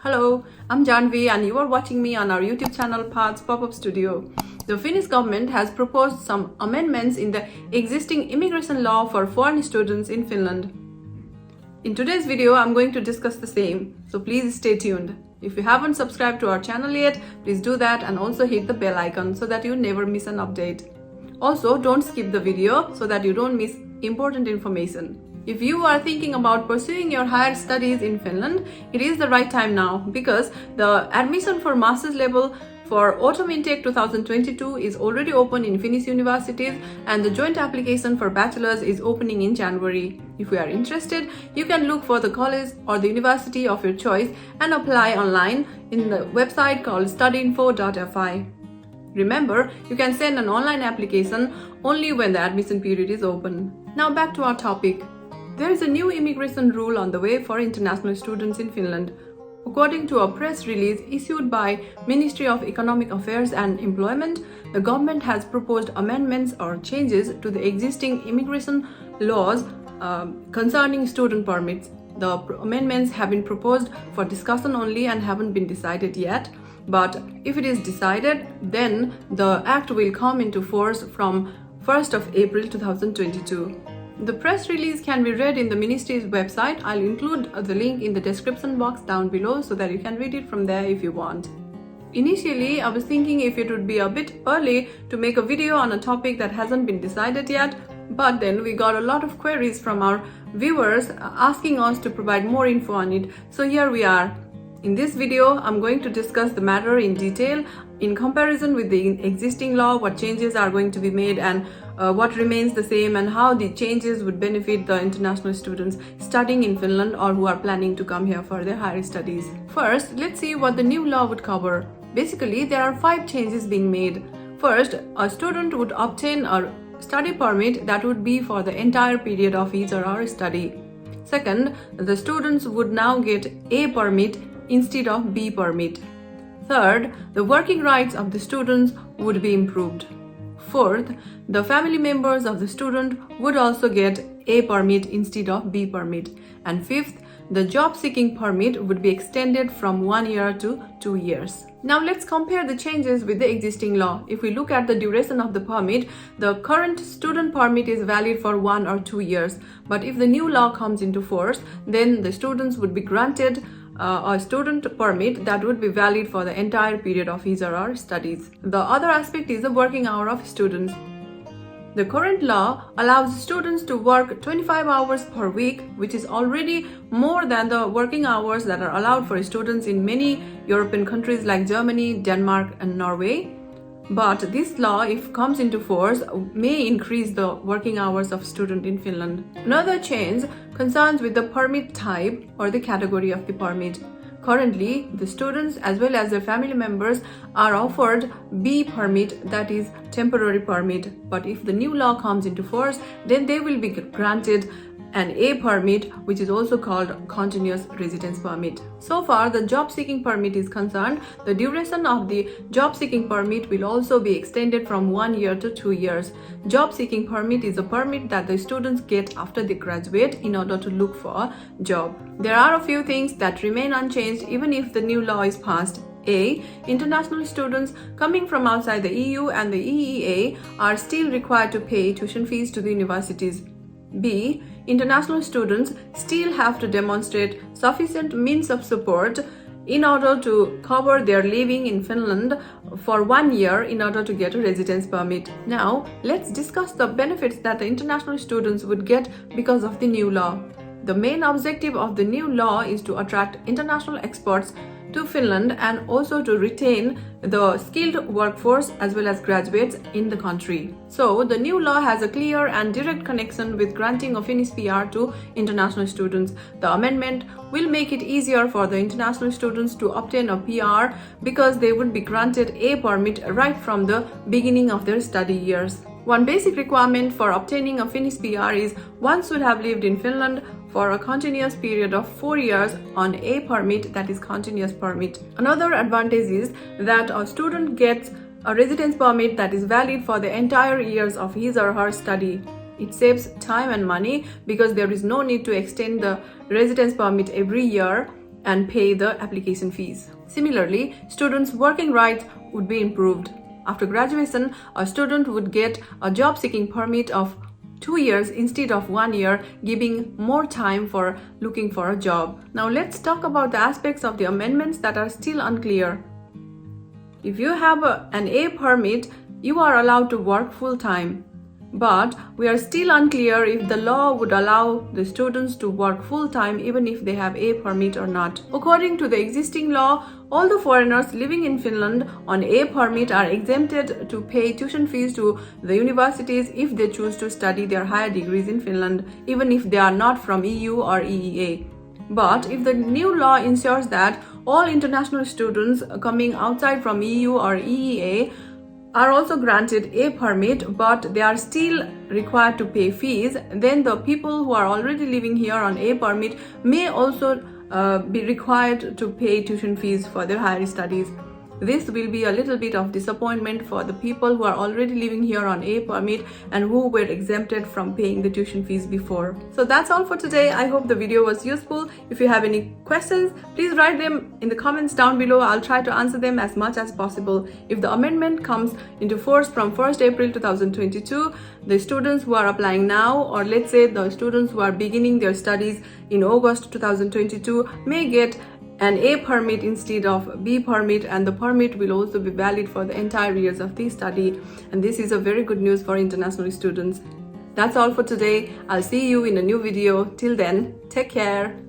Hello, I'm Janvi and you are watching me on our YouTube channel Paths Pop-Up Studio. The Finnish government has proposed some amendments in the existing immigration law for foreign students in Finland. In today's video, I'm going to discuss the same, so please stay tuned. If you haven't subscribed to our channel yet, please do that and also hit the bell icon so that you never miss an update. Also, don't skip the video so that you don't miss important information. If you are thinking about pursuing your higher studies in Finland, it is the right time now because the admission for master's level for autumn intake 2022 is already open in Finnish universities and the joint application for bachelor's is opening in January. If you are interested, you can look for the college or the university of your choice and apply online in the website called studyinfo.fi. Remember, you can send an online application only when the admission period is open. Now back to our topic. There is a new immigration rule on the way for international students in Finland. According to a press release issued by Ministry of Economic Affairs and Employment, the government has proposed amendments or changes to the existing immigration laws concerning student permits. The amendments have been proposed for discussion only and haven't been decided yet. But if it is decided, then the act will come into force from 1st of April 2022. The press release can be read in the ministry's website. I'll include the link in the description box down below so that you can read it from there if you want. Initially, I was thinking if it would be a bit early to make a video on a topic that hasn't been decided yet, but then we got a lot of queries from our viewers asking us to provide more info on it. So here we are. In this video, I'm going to discuss the matter in detail in comparison with the existing law, what changes are going to be made and what remains the same and how the changes would benefit the international students studying in Finland or who are planning to come here for their higher studies. First, let's see what the new law would cover. Basically, there are 5 changes being made. First, a student would obtain a study permit that would be for the entire period of his or her study. Second, the students would now get A permit instead of B permit. Third, the working rights of the students would be improved. Fourth, the family members of the student would also get A permit instead of B permit. And fifth, the job-seeking permit would be extended from 1 year to 2 years. Now let's compare the changes with the existing law. If we look at the duration of the permit, the current student permit is valid for 1 or 2 years. But if the new law comes into force, then the students would be granted a student permit that would be valid for the entire period of his or her studies. The other aspect is the working hour of students. The current law allows students to work 25 hours per week, which is already more than the working hours that are allowed for students in many European countries like Germany, Denmark, and Norway. But this law, if comes into force, may increase the working hours of students in Finland. Another change concerns with the permit type or the category of the permit. Currently, the students as well as their family members are offered B permit, that is temporary permit. But if the new law comes into force, then they will be granted an A permit, which is also called continuous residence permit. So far, the job-seeking permit is concerned, the duration of the job-seeking permit will also be extended from 1 year to 2 years. Job-seeking permit is a permit that the students get after they graduate in order to look for a job. There are a few things that remain unchanged even if the new law is passed. A. International students coming from outside the EU and the EEA are still required to pay tuition fees to the universities. B. International students still have to demonstrate sufficient means of support in order to cover their living in Finland for 1 year in order to get a residence permit. Now, let's discuss the benefits that the international students would get because of the new law. The main objective of the new law is to attract international experts to Finland and also to retain the skilled workforce as well as graduates in the country. So the new law has a clear and direct connection with granting a Finnish PR to international students. The amendment will make it easier for the international students to obtain a PR because they would be granted A permit right from the beginning of their study years. One basic requirement for obtaining a Finnish PR is one should have lived in Finland for a continuous period of 4 years on A permit, that is continuous permit. Another advantage is that a student gets a residence permit that is valid for the entire years of his or her study. It saves time and money because there is no need to extend the residence permit every year and pay the application fees. Similarly, students' working rights would be improved. After graduation, a student would get a job-seeking permit of 2 years instead of 1 year, giving more time for looking for a job. Now let's talk about the aspects of the amendments that are still unclear. If you have an A permit, you are allowed to work full-time. But we are still unclear if the law would allow the students to work full-time even if they have A permit or not. According to the existing law, all the foreigners living in Finland on A permit are exempted to pay tuition fees to the universities if they choose to study their higher degrees in Finland, even if they are not from EU or EEA. But if the new law ensures that all international students coming outside from EU or EEA are also granted a permit, but they are still required to pay fees, then the people who are already living here on a permit may also be required to pay tuition fees for their higher studies. This will be a little bit of disappointment for the people who are already living here on a permit and who were exempted from paying the tuition fees before. So that's all for today. I hope the video was useful. If you have any questions, please write them in the comments down below. I'll try to answer them as much as possible. If the amendment comes into force from 1st April 2022, the students who are applying now, or let's say the students who are beginning their studies in August 2022, may get an A permit instead of B permit, and the permit will also be valid for the entire years of the study, and this is a very good news for international students. That's all for today. I'll see you in a new video. Till then, take care.